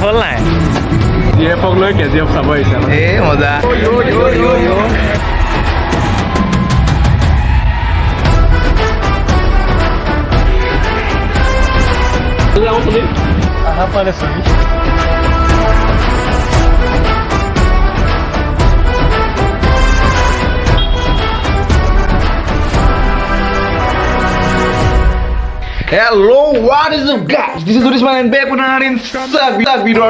হ'ল নাই জিএফক লৈ কেজিএফ চাব আহিছে এই মজা আহা পালে চলি Hello, what is up guys? This is Urisman and back with another insane video.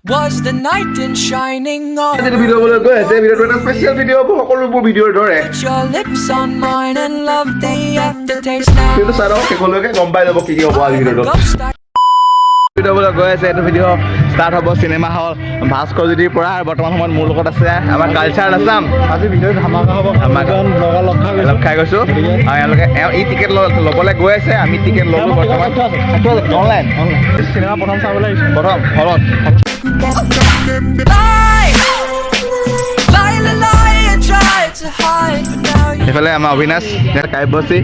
Was the night in shining on? This video will go ahead. Video is a special video. সকলোবোৰ ভিডিঅ'ৰ দৰে Put your lips on mine and love the aftertaste now. কিন্তু চাওক সকলোকে গম পাই যাব কি কি হ'ব আজি ভিডিঅ'টো ভিডিঅ' বোলে গৈ আছে এইটো ভিডিঅ' ষ্টাৰ্ট হ'ব চিনেমা হল ভাস্কৰ জ্যোতিৰ পৰা বৰ্তমান সময়ত মোৰ লগত আছে আমাৰ কালচাৰ আছাম আজি ভিডিঅ' ধামাকা হ'ব লগ খাই গৈছোঁ আৰু এওঁলোকে ই টিকেট ল'বলৈ গৈ আছে আমি টিকেট ল'লোঁ বৰ্তমান অনলাইন চিনেমা প্ৰথম চাবলৈ আহিছোঁ প্ৰথম হলত Lie, lie, lie, lie, and try to hide, but now you. এইফালে আমাৰ অবিনাশ কাব্যশ্ৰী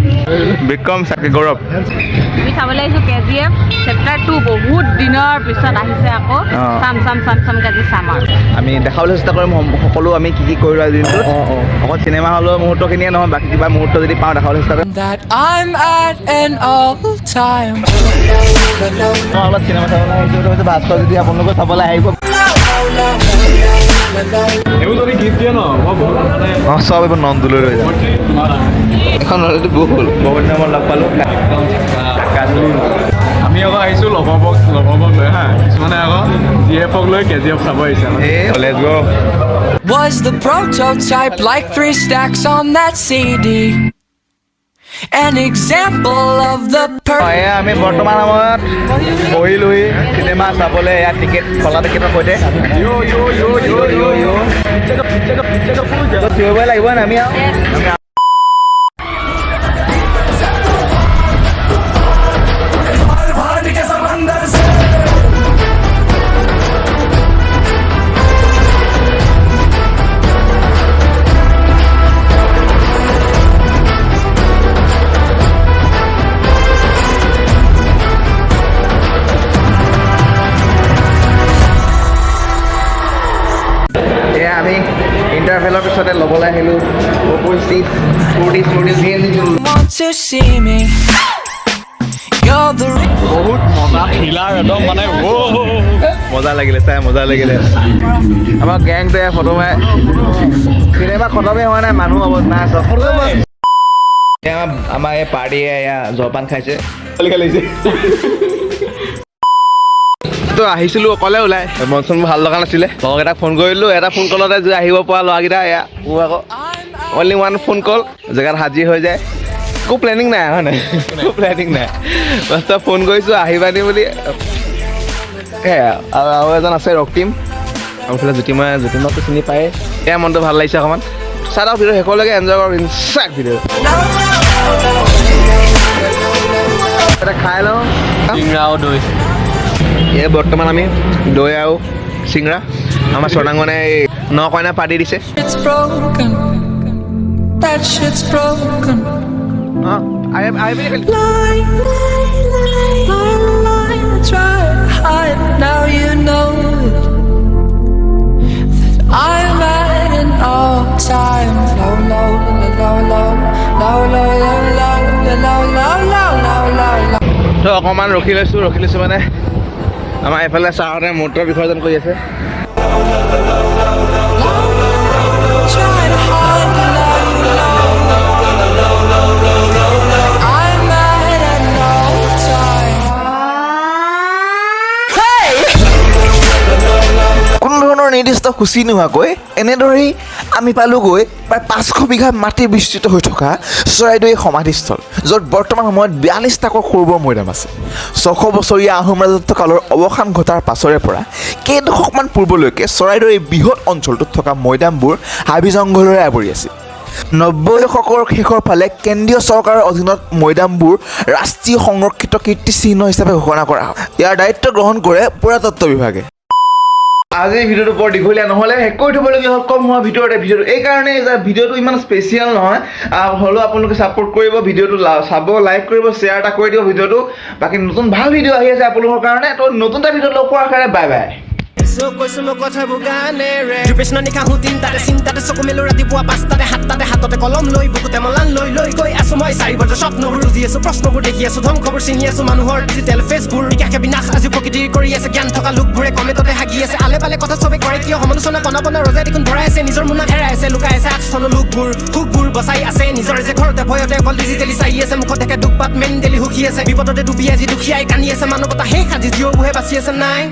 বিক্ৰম চাকি গৌৰৱ আমি চাবলৈ আহিছোঁ KGF চেপ্টাৰ 2 বহুত দিনৰ পিছত আহিছে আকৌ চাম কাজি চাম আৰু আমি দেখাবলৈ চেষ্টা কৰিম সকলো আমি কি কি কৰিলোঁ আজি দিনটোত অকল চিনেমা হলৰ মুহূৰ্তখিনিয়ে নহয় বাকী কিবা মুহূৰ্ত যদি পাওঁ দেখাবলৈ চেষ্টা কৰিম That I'm at an all time. মই অলপ চিনেমা চাবলৈ আহিছোঁ ভাস্কৰ যদি আপোনালোকে চাবলৈ আহিব এইবোৰ যদি গিফ্ট দিয়ে ন মই বহুত মানে অঁ চব এইবোৰ নন্দুলৈ লৈ যাম এখন অলৰেডি বহুত দিনৰ মই লগ পালোঁ আমি আকৌ আহিছোঁ লভক লৈ হা কিছুমানে আকৌ জিএফক লৈ কেজিএফ চাব আহিছে এই let's go Was the prototype like 3 stacks on that CD? An example of the এয়া আমি বৰ্তমান সময়ত বহিলোহি চিনেমা চাবলৈ এয়া টিকেট খোলা টিকেটৰ সৈতে চিঞৰিবই লাগিব নে আমি আৰু আমি ইণ্টাৰভেলৰ পিছতে ল'বলৈ আহিলোঁ seat want to see me. You're the বহুত মজা থ্ৰিলাৰ একদম মানে মজা লাগিলে চাই মজা লাগিলে আমাৰ গেংটোৱে ফটো মাৰে চিনেমা খতমেই হোৱা নাই মানুহ অৱস্থা নাই চব আমাৰ এই পাৰ্টীয়ে এয়া জলপান খাইছে তো আহিছিলোঁ অকলে ওলাই মন চন ভাল লগা নাছিলে লগৰকেইটাক ফোন কৰিলোঁ এটা ফোন কলতে যে আহিব পৰা ল'ৰাকেইটা এয়া মোৰ আকৌ অনলি ওৱান ফোন কল জেগাত হাজিৰ হৈ যায় একো প্লেনিং নাই হয় নাই একো প্লেনিং নাই বাছ ফোন কৰিছোঁ আহিবানি বুলি সেয়া আৰু এজন আছে ৰক্তিম আৰু এইফালে জ্যোতিমাকটো চিনি পায়ে এয়া মনটো ভাল লাগিছে অকণমান চাই লওক ভিডিঅ' শেষলৈকে এনজয় কৰক ইনচাক ভিডিঅ' এটা খাই লওঁ চিংৰাও দৈ এই বৰ্তমান আমি দৈ আৰু চিংৰা আমাৰ স্বৰ্ণাংগনে এই ন কইনা পাতি দিছে shit's broken. That shit's broken. অঁ আহি পিনে Lie, lie, lie, lie, lie. Try to hide. Now you know that I'm at an all time low, low, low, low, low, low, low, low, low, low, low, low, low, low. তো অকণমান ৰখি লৈছোঁ মানে আমাৰ এইফালে ছাৰহঁতে মূত্ৰ বিসৰ্জন কৰি আছে Try to hide. Now you know I'm at an all time. কোনো ধৰণৰ নিৰ্দিষ্ট সূচী নোহোৱাকৈ এনেদৰেই আমি পালোগৈ প্ৰায় 500 বিঘা মাটি বিস্তৃত হৈ থকা চৰাইদেউ সমাধিস্থল য'ত বৰ্তমান সময়ত 42টাকৈ সৰু বৰ মৈদাম আছে 600 বছৰীয়া আহোম ৰাজত্বকালৰ অৱসান ঘটাৰ পাছৰে পৰা কেইদশকমান পূৰ্বলৈকে চৰাইদেউৰ এই বৃহৎ অঞ্চলটোত থকা মৈদামবোৰ হাবি জংঘলেৰে আৱৰি আছিল 90 দশকৰ শেষৰ ফালে কেন্দ্ৰীয় চৰকাৰৰ অধীনত মৈদামবোৰ ৰাষ্ট্ৰীয় সংৰক্ষিত কীৰ্তিচিহ্ন হিচাপে ঘোষণা কৰা হয় ইয়াৰ দায়িত্ব গ্ৰহণ কৰে পুৰাতত্ত্ব বিভাগে আজি ভিডিঅ'টো বৰ দীঘলীয়া নহ'লে শেষ কৰি থ'বলগীয়া হ'ল কম হোৱা ভিতৰতে ভিডিঅ'টো এইকাৰণে যে ভিডিঅ'টো ইমান স্পেচিয়েল নহয় হ'লেও আপোনালোকে ছাপোৰ্ট কৰিব ভিডিঅ'টো চাব লাইক কৰিব শ্বেয়াৰ এটা কৰি দিব ভিডিঅ'টো বাকী নতুন ভাল ভিডিঅ' আহি আছে আপোনালোকৰ কাৰণে তো নতুন এটা ভিডিঅ'ত লগ পোৱাৰ কাৰণে বাই বাই কৈছো মই কথাবোৰ গানেৰে ডিপ্ৰেশ্যন নিশা হো তিনটাতে চিন্তাতে চকু মেলো ৰাতিপুৱা 5টাতে 7টাতে হাততে কলম লৈ বুকুতে মলান লৈ লৈ গৈ আছো মই 4 বছৰ স্বপ্নবোৰ বুজি আছো প্ৰশ্নবোৰ দেখি আছো ধ্বংসবোৰ চিনি আছো মানুহৰ ডিজিটেল ফেচবোৰ বিকাশে বিনাশ আজি প্ৰকৃতিৰ কৰি আছে জ্ঞান থকা লোকবোৰে কমেটতে হাগি আছে আলে পালে কথা চবে কৰে কিয় সমালোচনা কণা ৰজাই দেখোন ভৰাই আছে নিজৰ মুনা হেৰাই আছে লুকাই আছে আগস্থল লোকবোৰ হুকবোৰ বচাই আছে নিজৰ যে ঘৰতে ভয়তে অকল ডিজিটেলি চাই আছে মুখত দেখে দুখ পাত মেণ্টেলি সুখী আছে বিপদতে ডুবি আজি দুখীয়াই কান্দি আছে মানৱতা শেষ আজি জীৱবোৰে বাচি আছে নাই